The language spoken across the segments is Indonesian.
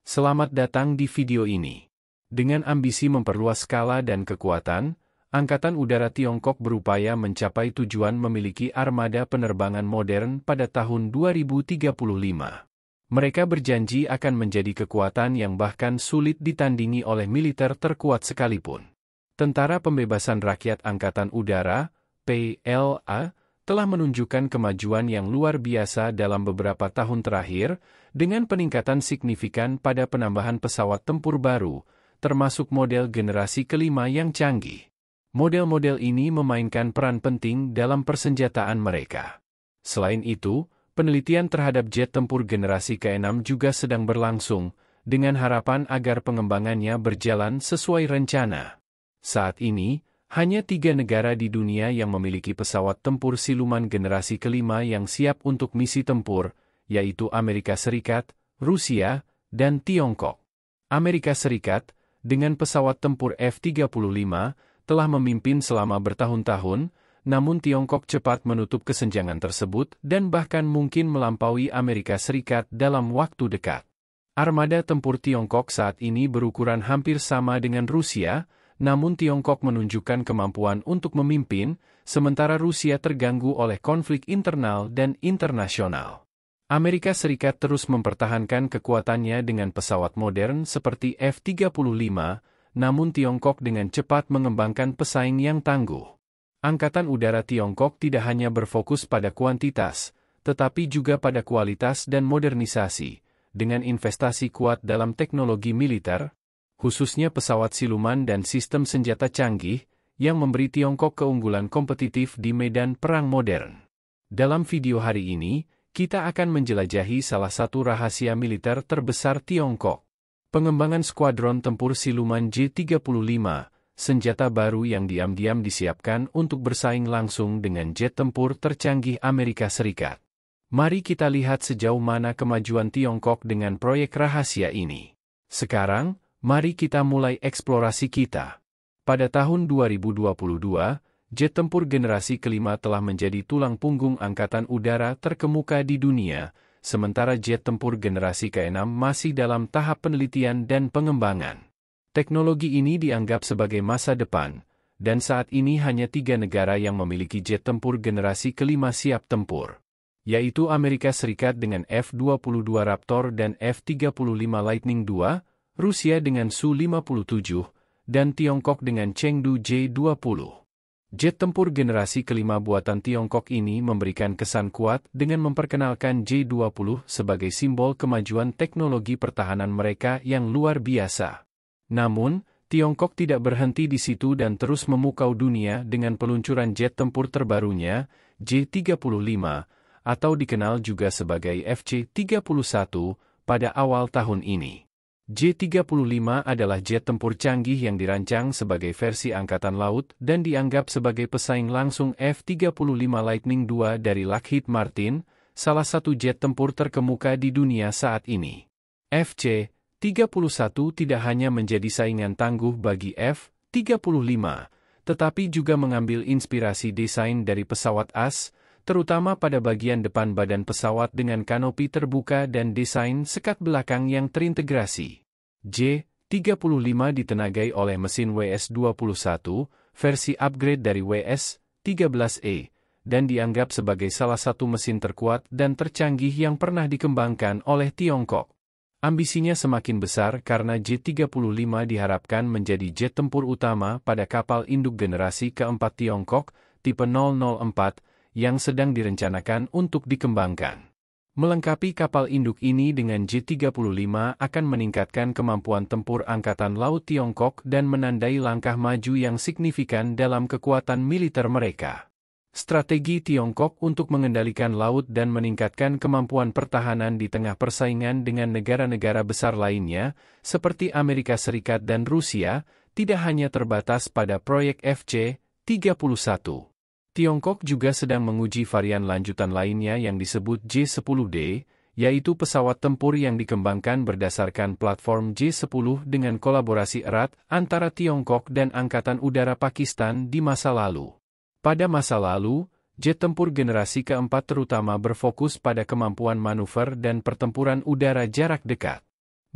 Selamat datang di video ini. Dengan ambisi memperluas skala dan kekuatan, Angkatan Udara Tiongkok berupaya mencapai tujuan memiliki armada penerbangan modern pada tahun 2035. Mereka berjanji akan menjadi kekuatan yang bahkan sulit ditandingi oleh militer terkuat sekalipun. Tentara Pembebasan Rakyat Angkatan Udara, PLA, telah menunjukkan kemajuan yang luar biasa dalam beberapa tahun terakhir, dengan peningkatan signifikan pada penambahan pesawat tempur baru, termasuk model generasi kelima yang canggih. Model-model ini memainkan peran penting dalam persenjataan mereka. Selain itu, penelitian terhadap jet tempur generasi ke-6 juga sedang berlangsung, dengan harapan agar pengembangannya berjalan sesuai rencana. Saat ini, hanya 3 negara di dunia yang memiliki pesawat tempur siluman generasi kelima yang siap untuk misi tempur, yaitu Amerika Serikat, Rusia, dan Tiongkok. Amerika Serikat, dengan pesawat tempur F-35, telah memimpin selama bertahun-tahun, namun Tiongkok cepat menutup kesenjangan tersebut dan bahkan mungkin melampaui Amerika Serikat dalam waktu dekat. Armada tempur Tiongkok saat ini berukuran hampir sama dengan Rusia, namun Tiongkok menunjukkan kemampuan untuk memimpin, sementara Rusia terganggu oleh konflik internal dan internasional. Amerika Serikat terus mempertahankan kekuatannya dengan pesawat modern seperti F-35, namun Tiongkok dengan cepat mengembangkan pesaing yang tangguh. Angkatan Udara Tiongkok tidak hanya berfokus pada kuantitas, tetapi juga pada kualitas dan modernisasi, dengan investasi kuat dalam teknologi militer, khususnya pesawat siluman dan sistem senjata canggih, yang memberi Tiongkok keunggulan kompetitif di medan perang modern. Dalam video hari ini, kita akan menjelajahi salah satu rahasia militer terbesar Tiongkok. Pengembangan skuadron tempur siluman J-35, senjata baru yang diam-diam disiapkan untuk bersaing langsung dengan jet tempur tercanggih Amerika Serikat. Mari kita lihat sejauh mana kemajuan Tiongkok dengan proyek rahasia ini. Sekarang, mari kita mulai eksplorasi kita. Pada tahun 2022, jet tempur generasi kelima telah menjadi tulang punggung Angkatan Udara terkemuka di dunia, sementara jet tempur generasi ke-6 masih dalam tahap penelitian dan pengembangan. Teknologi ini dianggap sebagai masa depan, dan saat ini hanya 3 negara yang memiliki jet tempur generasi kelima siap tempur, yaitu Amerika Serikat dengan F-22 Raptor dan F-35 Lightning II, Rusia dengan Su-57, dan Tiongkok dengan Chengdu J-20. Jet tempur generasi kelima buatan Tiongkok ini memberikan kesan kuat dengan memperkenalkan J-20 sebagai simbol kemajuan teknologi pertahanan mereka yang luar biasa. Namun, Tiongkok tidak berhenti di situ dan terus memukau dunia dengan peluncuran jet tempur terbarunya, J-35, atau dikenal juga sebagai FC-31, pada awal tahun ini. J-35 adalah jet tempur canggih yang dirancang sebagai versi Angkatan Laut dan dianggap sebagai pesaing langsung F-35 Lightning II dari Lockheed Martin, salah satu jet tempur terkemuka di dunia saat ini. FC-31 tidak hanya menjadi saingan tangguh bagi F-35, tetapi juga mengambil inspirasi desain dari pesawat as, terutama pada bagian depan badan pesawat dengan kanopi terbuka dan desain sekat belakang yang terintegrasi. J-35 ditenagai oleh mesin WS-21, versi upgrade dari WS-13E, dan dianggap sebagai salah satu mesin terkuat dan tercanggih yang pernah dikembangkan oleh Tiongkok. Ambisinya semakin besar karena J-35 diharapkan menjadi jet tempur utama pada kapal induk generasi keempat Tiongkok, tipe 004, yang sedang direncanakan untuk dikembangkan. Melengkapi kapal induk ini dengan J-35 akan meningkatkan kemampuan tempur Angkatan Laut Tiongkok dan menandai langkah maju yang signifikan dalam kekuatan militer mereka. Strategi Tiongkok untuk mengendalikan laut dan meningkatkan kemampuan pertahanan di tengah persaingan dengan negara-negara besar lainnya, seperti Amerika Serikat dan Rusia, tidak hanya terbatas pada proyek FC-31. Tiongkok juga sedang menguji varian lanjutan lainnya yang disebut J-10D, yaitu pesawat tempur yang dikembangkan berdasarkan platform J-10 dengan kolaborasi erat antara Tiongkok dan Angkatan Udara Pakistan di masa lalu. Pada masa lalu, jet tempur generasi keempat terutama berfokus pada kemampuan manuver dan pertempuran udara jarak dekat.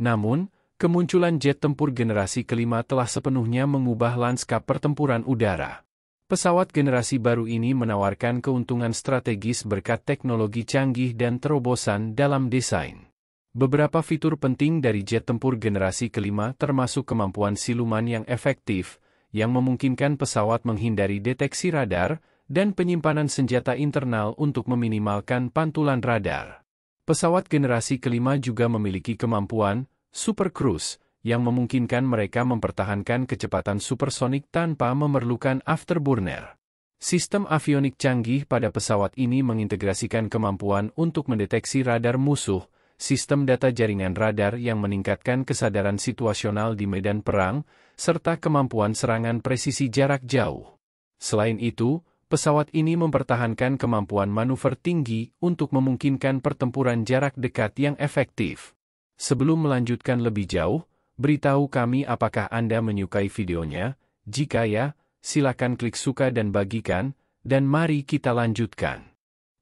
Namun, kemunculan jet tempur generasi kelima telah sepenuhnya mengubah lanskap pertempuran udara. Pesawat generasi baru ini menawarkan keuntungan strategis berkat teknologi canggih dan terobosan dalam desain. Beberapa fitur penting dari jet tempur generasi kelima termasuk kemampuan siluman yang efektif, yang memungkinkan pesawat menghindari deteksi radar, dan penyimpanan senjata internal untuk meminimalkan pantulan radar. Pesawat generasi kelima juga memiliki kemampuan Super Cruise, yang memungkinkan mereka mempertahankan kecepatan supersonik tanpa memerlukan afterburner. Sistem avionik canggih pada pesawat ini mengintegrasikan kemampuan untuk mendeteksi radar musuh, sistem data jaringan radar yang meningkatkan kesadaran situasional di medan perang, serta kemampuan serangan presisi jarak jauh. Selain itu, pesawat ini mempertahankan kemampuan manuver tinggi untuk memungkinkan pertempuran jarak dekat yang efektif. Sebelum melanjutkan lebih jauh, beritahu kami apakah Anda menyukai videonya. Jika ya, silakan klik suka dan bagikan, dan mari kita lanjutkan.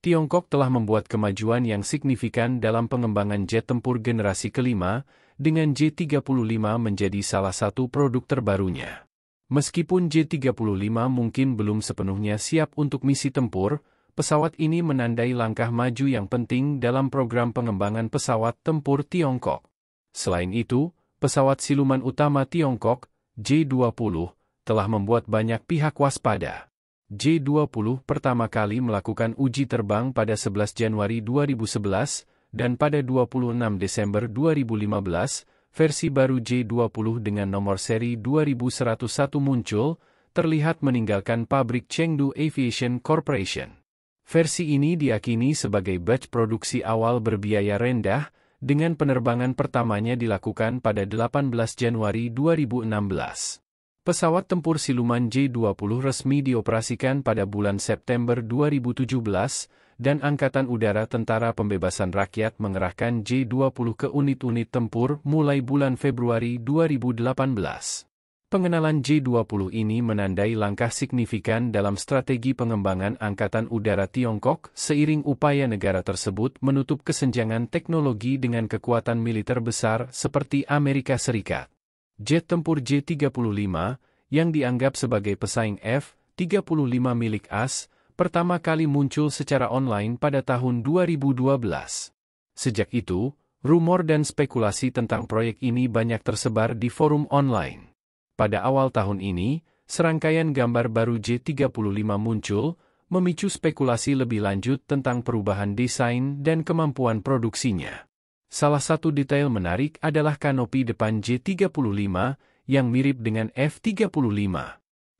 Tiongkok telah membuat kemajuan yang signifikan dalam pengembangan jet tempur generasi kelima, dengan J-35 menjadi salah satu produk terbarunya. Meskipun J-35 mungkin belum sepenuhnya siap untuk misi tempur, pesawat ini menandai langkah maju yang penting dalam program pengembangan pesawat tempur Tiongkok. Selain itu, pesawat siluman utama Tiongkok, J-20, telah membuat banyak pihak waspada. J-20 pertama kali melakukan uji terbang pada 11 Januari 2011, dan pada 26 Desember 2015, versi baru J-20 dengan nomor seri 2101 muncul, terlihat meninggalkan pabrik Chengdu Aviation Corporation. Versi ini diyakini sebagai batch produksi awal berbiaya rendah, dengan penerbangan pertamanya dilakukan pada 18 Januari 2016. Pesawat tempur siluman J-20 resmi dioperasikan pada bulan September 2017, dan Angkatan Udara Tentara Pembebasan Rakyat mengerahkan J-20 ke unit-unit tempur mulai bulan Februari 2018. Pengenalan J-20 ini menandai langkah signifikan dalam strategi pengembangan Angkatan Udara Tiongkok seiring upaya negara tersebut menutup kesenjangan teknologi dengan kekuatan militer besar seperti Amerika Serikat. Jet tempur J-35, yang dianggap sebagai pesaing F-35 milik AS, pertama kali muncul secara online pada tahun 2012. Sejak itu, rumor dan spekulasi tentang proyek ini banyak tersebar di forum online. Pada awal tahun ini, serangkaian gambar baru J-35 muncul, memicu spekulasi lebih lanjut tentang perubahan desain dan kemampuan produksinya. Salah satu detail menarik adalah kanopi depan J-35, yang mirip dengan F-35.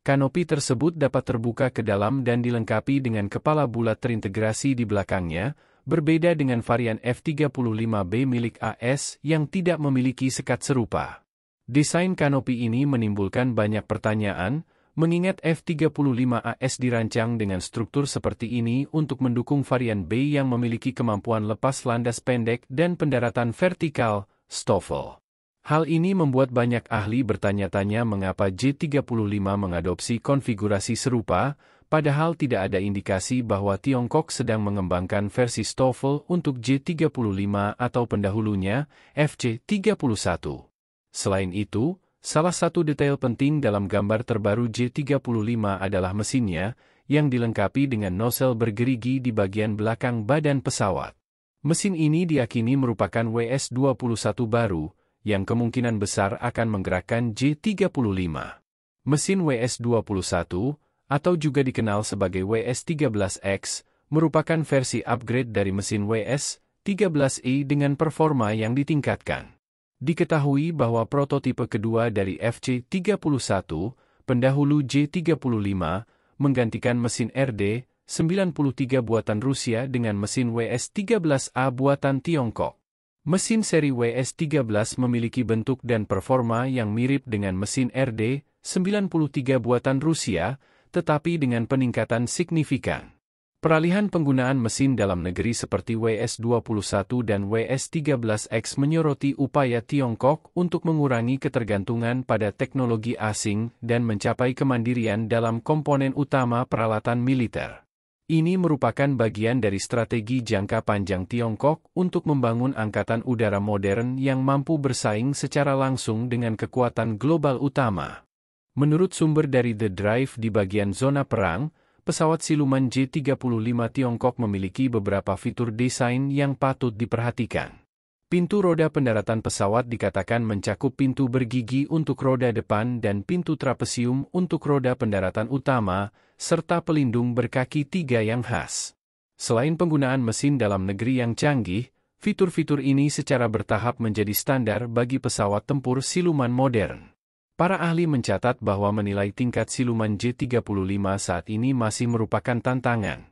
Kanopi tersebut dapat terbuka ke dalam dan dilengkapi dengan kepala bulat terintegrasi di belakangnya, berbeda dengan varian F-35B milik AS yang tidak memiliki sekat serupa. Desain kanopi ini menimbulkan banyak pertanyaan, mengingat F-35AS dirancang dengan struktur seperti ini untuk mendukung varian B yang memiliki kemampuan lepas landas pendek dan pendaratan vertikal, STOVL. Hal ini membuat banyak ahli bertanya-tanya mengapa J-35 mengadopsi konfigurasi serupa, padahal tidak ada indikasi bahwa Tiongkok sedang mengembangkan versi STOVL untuk J-35 atau pendahulunya, FC-31. Selain itu, salah satu detail penting dalam gambar terbaru J-35 adalah mesinnya, yang dilengkapi dengan nosel bergerigi di bagian belakang badan pesawat. Mesin ini diyakini merupakan WS-21 baru, yang kemungkinan besar akan menggerakkan J-35. Mesin WS-21, atau juga dikenal sebagai WS-13X, merupakan versi upgrade dari mesin WS-13E dengan performa yang ditingkatkan. Diketahui bahwa prototipe kedua dari FC-31, pendahulu J-35, menggantikan mesin RD-93 buatan Rusia dengan mesin WS-13A buatan Tiongkok. Mesin seri WS-13 memiliki bentuk dan performa yang mirip dengan mesin RD-93 buatan Rusia, tetapi dengan peningkatan signifikan. Peralihan penggunaan mesin dalam negeri seperti WS-21 dan WS-13X menyoroti upaya Tiongkok untuk mengurangi ketergantungan pada teknologi asing dan mencapai kemandirian dalam komponen utama peralatan militer. Ini merupakan bagian dari strategi jangka panjang Tiongkok untuk membangun angkatan udara modern yang mampu bersaing secara langsung dengan kekuatan global utama. Menurut sumber dari The Drive di bagian zona perang, pesawat siluman J-35 Tiongkok memiliki beberapa fitur desain yang patut diperhatikan. Pintu roda pendaratan pesawat dikatakan mencakup pintu bergigi untuk roda depan dan pintu trapesium untuk roda pendaratan utama, serta pelindung berkaki 3 yang khas. Selain penggunaan mesin dalam negeri yang canggih, fitur-fitur ini secara bertahap menjadi standar bagi pesawat tempur siluman modern. Para ahli mencatat bahwa menilai tingkat siluman J-35 saat ini masih merupakan tantangan.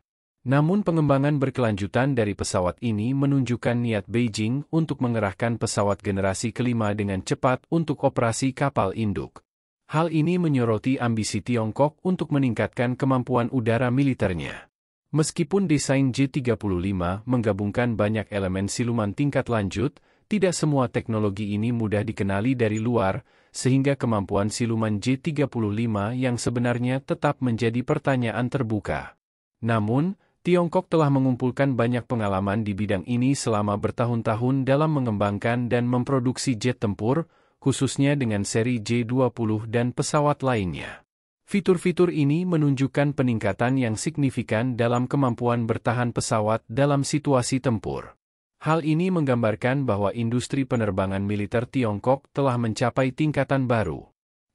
Namun pengembangan berkelanjutan dari pesawat ini menunjukkan niat Beijing untuk mengerahkan pesawat generasi kelima dengan cepat untuk operasi kapal induk. Hal ini menyoroti ambisi Tiongkok untuk meningkatkan kemampuan udara militernya. Meskipun desain J-35 menggabungkan banyak elemen siluman tingkat lanjut, tidak semua teknologi ini mudah dikenali dari luar, sehingga kemampuan siluman J-35 yang sebenarnya tetap menjadi pertanyaan terbuka. Namun, Tiongkok telah mengumpulkan banyak pengalaman di bidang ini selama bertahun-tahun dalam mengembangkan dan memproduksi jet tempur, khususnya dengan seri J-20 dan pesawat lainnya. Fitur-fitur ini menunjukkan peningkatan yang signifikan dalam kemampuan bertahan pesawat dalam situasi tempur. Hal ini menggambarkan bahwa industri penerbangan militer Tiongkok telah mencapai tingkatan baru.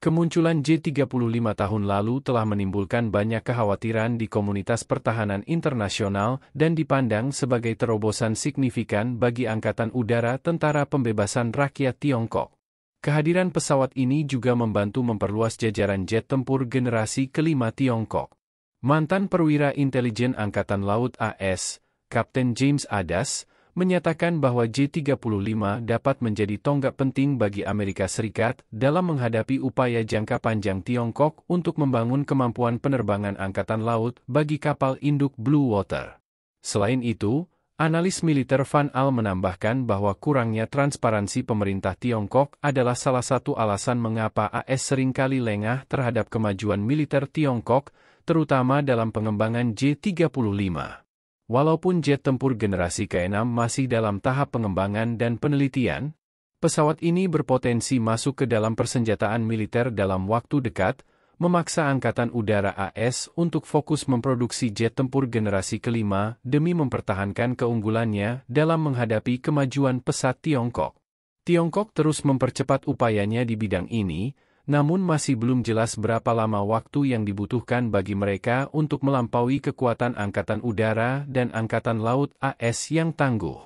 Kemunculan J-35 tahun lalu telah menimbulkan banyak kekhawatiran di komunitas pertahanan internasional dan dipandang sebagai terobosan signifikan bagi Angkatan Udara Tentara Pembebasan Rakyat Tiongkok. Kehadiran pesawat ini juga membantu memperluas jajaran jet tempur generasi kelima Tiongkok. Mantan perwira intelijen Angkatan Laut AS, Kapten James Adas, menyatakan bahwa J-35 dapat menjadi tonggak penting bagi Amerika Serikat dalam menghadapi upaya jangka panjang Tiongkok untuk membangun kemampuan penerbangan angkatan laut bagi kapal induk Blue Water. Selain itu, analis militer Van Al menambahkan bahwa kurangnya transparansi pemerintah Tiongkok adalah salah satu alasan mengapa AS seringkali lengah terhadap kemajuan militer Tiongkok, terutama dalam pengembangan J-35. Walaupun jet tempur generasi ke-6 masih dalam tahap pengembangan dan penelitian, pesawat ini berpotensi masuk ke dalam persenjataan militer dalam waktu dekat, memaksa Angkatan Udara AS untuk fokus memproduksi jet tempur generasi kelima demi mempertahankan keunggulannya dalam menghadapi kemajuan pesat Tiongkok. Tiongkok terus mempercepat upayanya di bidang ini, namun masih belum jelas berapa lama waktu yang dibutuhkan bagi mereka untuk melampaui kekuatan Angkatan Udara dan Angkatan Laut AS yang tangguh.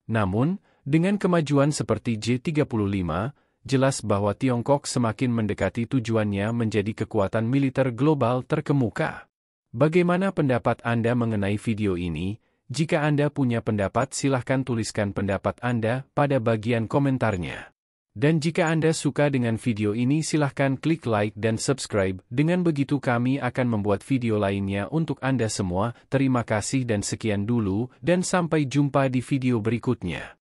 Namun, dengan kemajuan seperti J-35, jelas bahwa Tiongkok semakin mendekati tujuannya menjadi kekuatan militer global terkemuka. Bagaimana pendapat Anda mengenai video ini? Jika Anda punya pendapat, silahkan tuliskan pendapat Anda pada bagian komentarnya. Dan jika Anda suka dengan video ini, silahkan klik like dan subscribe, dengan begitu kami akan membuat video lainnya untuk Anda semua. Terima kasih dan sekian dulu, dan sampai jumpa di video berikutnya.